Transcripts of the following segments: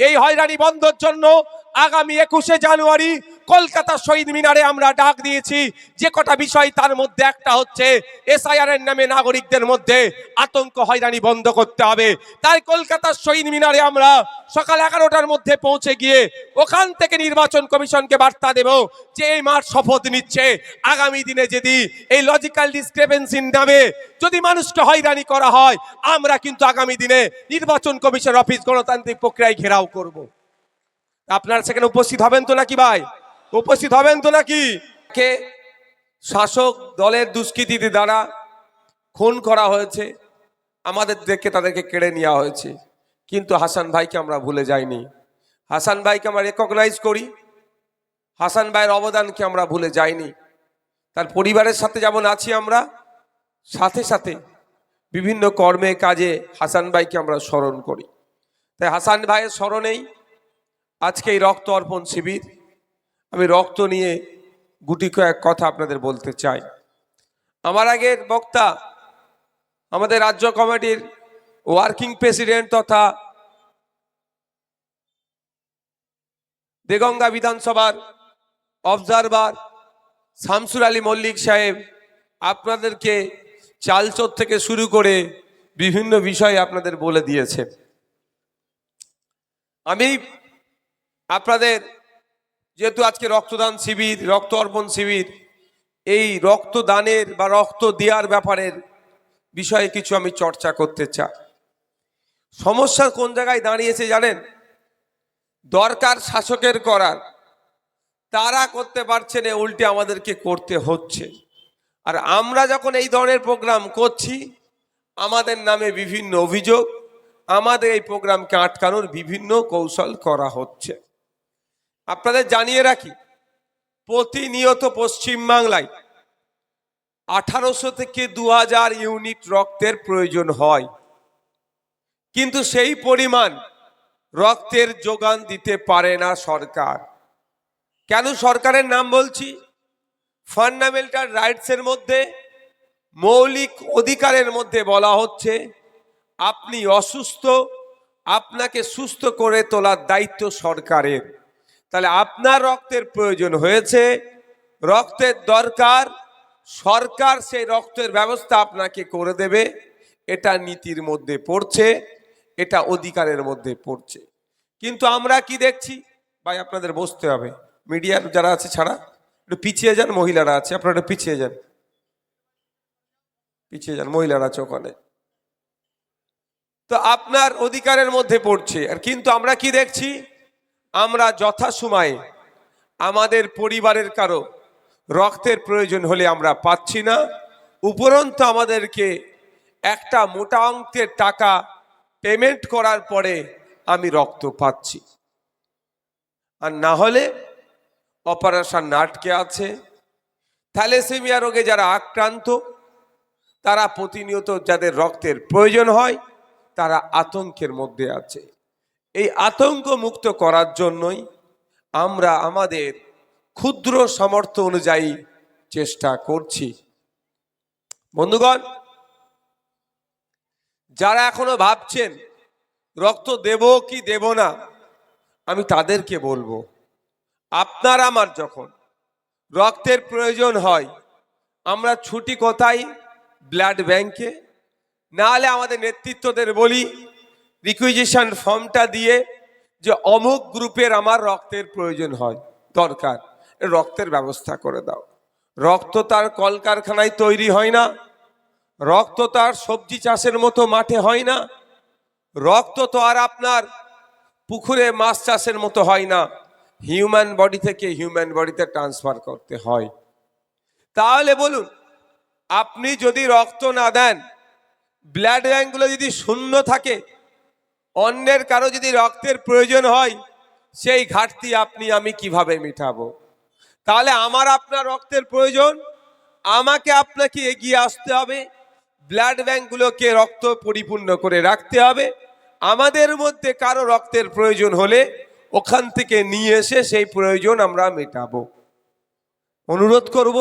এই হয়রানি বন্ধের জন্য আগামী 21শে জানুয়ারি কলকাতা শহীদ মিনারে আমরা ডাক দিয়েছি। যে কটা বিষয়, তার মধ্যে একটা হচ্ছে এসআইআর এর নামে নাগরিকদের মধ্যে আতঙ্ক হয়রানি বন্ধ করতে হবে। তাই কলকাতার শহীদ মিনারে আমরা সকাল 11টার মধ্যে পৌঁছে গিয়ে ওখান থেকে নির্বাচন কমিশনকে বার্তা দেব যে এই মাঠ শপথ নিচ্ছে আগামী দিনে যদি এই লজিক্যাল ডিসক্রিপেন্সির নামে যদি মানুষকে হয়রানি করা হয়, আমরা কিন্তু আগামী দিনে নির্বাচন কমিশন অফিস গণতান্ত্রিক প্রক্রিয়ায় ঘেরাও করব। আপনারা সেখানে উপস্থিত হবেন তো নাকি ভাই? উপস্থিত হবেন তো নাকি? কে শাসক দলের দুষ্কৃতীদের দ্বারা খুন করা হয়েছে, আমাদের দেখে তাদেরকে কেড়ে নেওয়া হয়েছে, কিন্তু হাসান ভাইকে আমরা ভুলে যাইনি। হাসান ভাইকে আমরা রেকগনাইজ করি, হাসান ভাইয়ের অবদানকে আমরা ভুলে যাইনি। তার পরিবারের সাথে যেমন আছি আমরা, সাথে সাথে বিভিন্ন কর্মে কাজে হাসান ভাইকে আমরা স্মরণ করি। তাই হাসান ভাইয়ের স্মরণেই আজকে এই রক্ত অর্পণ শিবির। আমি রক্ত নিয়ে গুটি কয়েক কথা আপনাদের বলতে চাই। আমার আগের বক্তা আমাদের রাজ্য কমিটির ওয়ার্কিং প্রেসিডেন্ট তথা দেগঙ্গা বিধানসভার অবজারভার শামসুর আলী মল্লিক সাহেব আপনাদেরকে চালচোর থেকে শুরু করে বিভিন্ন বিষয় আপনাদের বলে দিয়েছেন। আমি আপনাদের যেহেতু আজকে রক্তদান শিবির, রক্ত অর্পণ শিবির, এই রক্তদানের বা রক্ত দেওয়ার ব্যাপারের বিষয়ে কিছু আমি চর্চা করতে চাই। সমস্যা কোন জায়গায় দাঁড়িয়েছে জানেন? দরকার শাসকের করার, তারা করতে পারছে না, উল্টে আমাদেরকে করতে হচ্ছে। আর আমরা যখন এই ধরনের প্রোগ্রাম করছি, আমাদের নামে বিভিন্ন অভিযোগ, আমাদের এই প্রোগ্রামকে আটকানোর বিভিন্ন কৌশল করা হচ্ছে। আপনাদের জানিয়ে রাখি, প্রতিনিয়ত পশ্চিমবাংলায় 1800 থেকে 2000 ইউনিট রক্তের প্রয়োজন হয়, কিন্তু সেই পরিমাণ রক্তের যোগান দিতে পারে না সরকার। কেন সরকারের নাম বলছি? ফান্ডামেন্টাল রাইটসের মধ্যে, মৌলিক অধিকারের মধ্যে বলা হচ্ছে আপনি অসুস্থ, আপনাকে সুস্থ করে তোলার দায়িত্ব সরকারের। তাহলে আপনার রক্তের প্রয়োজন হয়েছে, রক্তের দরকার, সরকার সেই রক্তের ব্যবস্থা আপনাকে করে দেবে। এটা নীতির মধ্যে পড়ছে, এটা অধিকারের মধ্যে পড়ছে। কিন্তু আমরা কি দেখছি ভাই? আপনাদের বসতে হবে, মিডিয়ার যারা আছে ছাড়া একটু পিছিয়ে যান, মহিলারা আছে আপনারা একটু পিছিয়ে যান, পিছিয়ে যান, মহিলারা আছে ওখানে। তো আপনার অধিকারের মধ্যে পড়ছে। আর কিন্তু আমরা কি দেখছি? আমরা যথাসময়ে আমাদের পরিবারের কারো রক্তের প্রয়োজন হলে আমরা পাচ্ছি না, উপরন্তু আমাদেরকে একটা মোটা অঙ্কের টাকা পেমেন্ট করার পরে আমি রক্ত পাচ্ছি। আর না হলে অপারেশন আটকে আছে। থ্যালাসেমিয়া রোগে যারা আক্রান্ত, তারা প্রতিনিয়ত যাদের রক্তের প্রয়োজন হয়, তারা আতঙ্কের মধ্যে আছে। এই আতঙ্ক মুক্ত করার জন্যই আমরা আমাদের ক্ষুদ্র সামর্থ্য অনুযায়ী চেষ্টা করছি। বন্ধুগণ, যারা এখনো ভাবছেন রক্ত দেব কি দেব না, আমি তাদেরকে বলবো, আপনার আমার যখন রক্তের প্রয়োজন হয়, আমরা ছুটি কোথায়? ব্লাড ব্যাংকে। না হলে আমাদের নেতৃত্বদের বলি রিকুইজিশন ফর্মটা দিয়ে যে অমুক গ্রুপের আমার রক্তের প্রয়োজন হয়, দরকার, রক্তের ব্যবস্থা করে দাও। রক্ত তার কলকারখানায় তৈরি হয় না, রক্ত তার সবজি চাষের মতো মাঠে হয় না, রক্ত তো আর আপনার পুকুরে মাছ চাষের মতো হয় না, হিউম্যান বডি থেকে হিউম্যান বডিতে ট্রান্সফার করতে হয়। তাহলে বলুন, আপনি যদি রক্ত না দেন, ব্লাড ব্যাংকগুলো যদি শূন্য থাকে, অন্যের কারো যদি রক্তের প্রয়োজন হয়, সেই ঘাটতি আপনি আমি কিভাবে মেটাবো? তাহলে আমার আপনার রক্তের প্রয়োজন, আমাকে আপনাকে এগিয়ে আসতে হবে, ব্লাড ব্যাংকগুলোকে রক্ত পরিপূর্ণ করে রাখতে হবে। আমাদের মধ্যে কারো রক্তের প্রয়োজন হলে ওখান থেকে নিয়ে এসে সেই প্রয়োজন আমরা মেটাবো। অনুরোধ করব,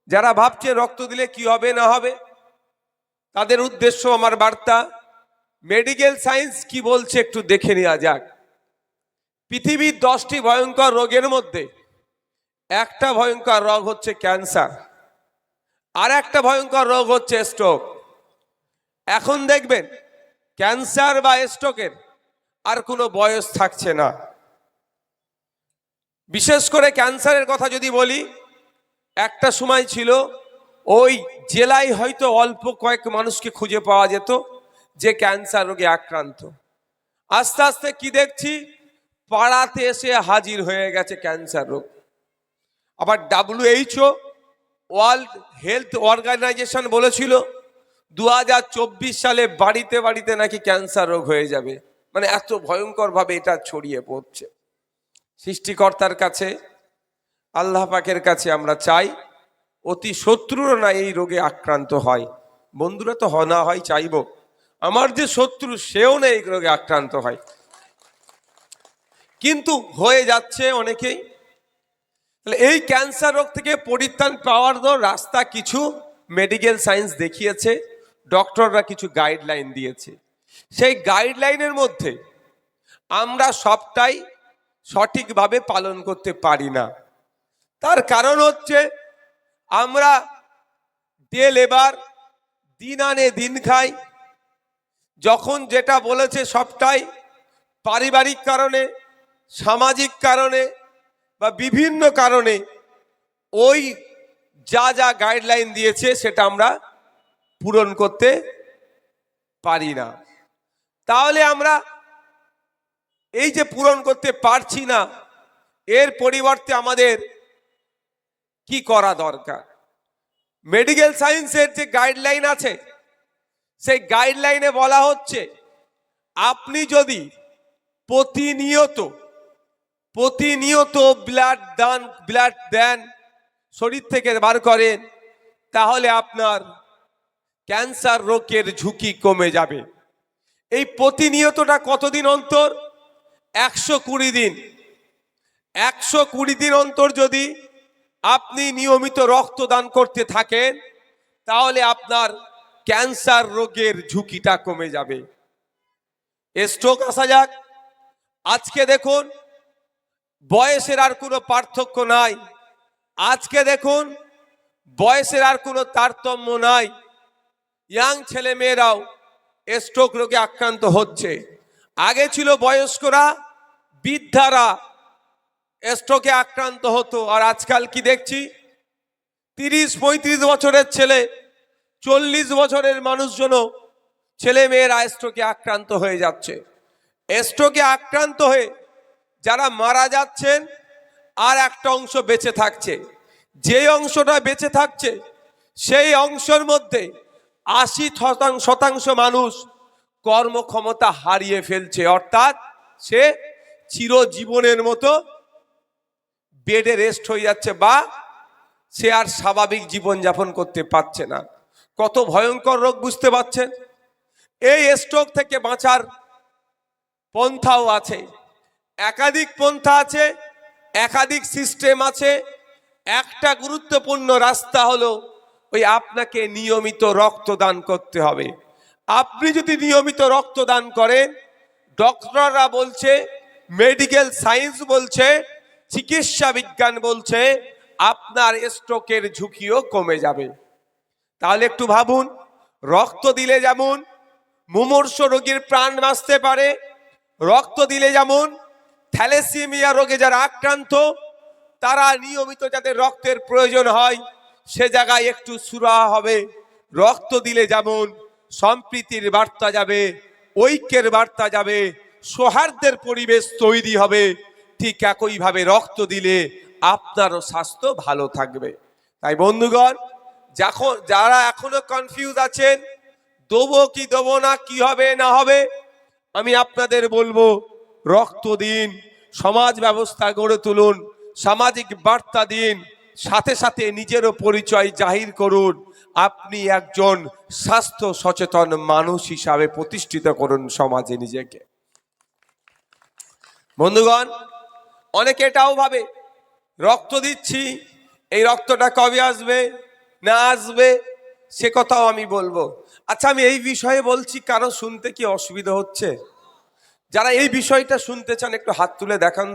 যারা ভাবছে রক্ত দিলে কি হবে না হবে, তাদের উদ্দেশ্য আমার বার্তা, মেডিকেল সায়েন্স কি বলছে একটু দেখে নেওয়া যাক। পৃথিবীর 10টি ভয়ঙ্কর রোগের মধ্যে একটা ভয়ঙ্কর রোগ হচ্ছে ক্যান্সার, আর একটা ভয়ঙ্কর রোগ হচ্ছে স্ট্রোক। এখন দেখবেন ক্যান্সার বা স্ট্রোকের আর কোনো বয়স থাকছে না। বিশেষ করে ক্যান্সারের কথা যদি বলি, একটা সময় ছিল ওই জেলায় হয়তো অল্প কয়েক মানুষকে খুঁজে পাওয়া যেত যে ক্যান্সার রোগে আক্রান্ত। আস্তে আস্তে কি দেখছি, পাড়াতে এসে হাজির হয়ে গেছে ক্যান্সার রোগ। আবার WHO ওয়ার্ল্ড হেলথ অর্গানাইজেশন বলেছিল 2024 সালে বাড়িতে বাড়িতে নাকি ক্যান্সার রোগ হয়ে যাবে। মানে এত ভয়ঙ্কর ভাবে এটা ছড়িয়ে পড়ছে। সৃষ্টিকর্তার কাছে, আল্লাহ পাকের কাছে আমরা চাই অতি শত্রুরও না এই রোগে আক্রান্ত হয়। বন্ধুরা তো না হয় চাইব আমার যে শত্রু সেও না এই রোগে আক্রান্ত হয়, কিন্তু হয়ে যাচ্ছে অনেকেই। তাহলে এই ক্যান্সার রোগ থেকে পরিত্রাণ পাওয়ার রাস্তা কিছু মেডিকেল সায়েন্স দেখিয়েছে, ডক্টররা কিছু গাইডলাইন দিয়েছে। সেই গাইডলাইনের মধ্যে আমরা সবটাই সঠিকভাবে পালন করতে পারি না। তার কারণ হচ্ছে আমরা ডে লেবার, দিন আনে দিন খাই। যখন যেটা বলেছে সবটাই পারিবারিক কারণে, সামাজিক কারণে বা বিভিন্ন কারণে ওই যা যা গাইডলাইন দিয়েছে সেটা আমরা পূরণ করতে পারি না। তাহলে আমরা এই যে পূরণ করতে পারছি না, এর পরিবর্তে আমাদের কি করা দরকার? মেডিকেল সায়েন্সের যে গাইডলাইন আছে সেই গাইডলাইনে বলা হচ্ছে আপনি যদি প্রতিনিয়ত ব্লাড দেন, শরীর থেকে বার করেন, তাহলে আপনার ক্যান্সার রোগের ঝুঁকি কমে যাবে। এই প্রতিনিয়তটা কতদিন অন্তর? 120 দিন। 120 দিন অন্তর যদি আপনি নিয়মিত রক্তদান করতে থাকেন, তাহলে আপনার ক্যান্সার রোগের ঝুঁকিটা কমে যাবে। স্ট্রোক আসা যাক। আজকে দেখুন বয়সের আর কোনো পার্থক্য নাই। আজকে দেখুন বয়সের আর কোনো তারতম্য নাই। ইয়াং ছেলে মেয়েরাও স্ট্রোক রোগে আক্রান্ত হচ্ছে। আগে ছিল বয়স্করা, বৃদ্ধারা স্ট্রোকে আক্রান্ত হতো, আর আজকাল কি দেখছি 30-35 বছরের ছেলে, 40 বছরের মানুষজনও, ছেলে মেয়েরা স্ট্রোকে আক্রান্ত হয়ে যাচ্ছে। স্ট্রোকে আক্রান্ত হয়ে যারা মারা যাচ্ছেন, আর একটা অংশ বেঁচে থাকছে। যে অংশটা বেঁচে থাকছে সেই অংশের মধ্যে 80% মানুষ কর্মক্ষমতা হারিয়ে ফেলছে, অর্থাৎ সে চিরজীবনের মতো বেডে রেস্ট হয়ে যাচ্ছে, বা সে আর স্বাভাবিক জীবনযাপন করতে পারছে না। কত ভয়ঙ্কর রোগ বুঝতে পারছেন? এই স্ট্রোক থেকে বাঁচার পন্থাও আছে, একাধিক পন্থা আছে, একাধিক সিস্টেম আছে। একটা গুরুত্বপূর্ণ রাস্তা হলো ওই আপনাকে নিয়মিত রক্তদান করতে হবে। আপনি যদি নিয়মিত রক্তদান করেন, ডক্টররা বলছে, মেডিকেল সায়েন্স বলছে, চিকিৎসা বিজ্ঞান বলছে, আপনার স্ট্রোকের ঝুঁকিও কমে যাবে। তাহলে একটু ভাবুন, রক্ত দিলে যেমন মুমূর্ষ রোগীর প্রাণ বাঁচতে পারে, রক্ত দিলে যেমন থ্যালাসেমিয়া রোগে যারা আক্রান্ত তারা নিয়মিত যাদের রক্তের প্রয়োজন হয় সে জায়গায় একটু সুরাহা হবে। রক্ত দিলে যেমন সম্প্রীতির বার্তা যাবে, ঐক্যের বার্তা যাবে, সৌহার্দ্যের পরিবেশ তৈরি হবে, ঠিক একইভাবে রক্ত দিলে আপনারও স্বাস্থ্য ভালো থাকবে। তাই বন্ধুগণ, যারা এখনো কনফিউজ আছেন দেবো কি দেবো না, কি হবে না হবে, আমি আপনাদের বলবো রক্ত দিন, সমাজ ব্যবস্থা গড়ে তুলুন, সামাজিক বার্তা দিন, সাথে সাথে নিজেরও পরিচয় জাহির করুন। আপনি একজন স্বাস্থ্য সচেতন মানুষ হিসাবে প্রতিষ্ঠিত করুন সমাজে নিজেকে। বন্ধুগণ, অনেকে এটাও ভাবে রক্ত দিচ্ছি, এই রক্তটা কবে আসবে না আসবে সে কথাও আমি বলবো। আচ্ছা, আমি এই বিষয়ে বলছি, কারো শুনতে কি অসুবিধা হচ্ছে? যারা এই বিষয়টা শুনতে চান একটু হাত তুলে দেখান।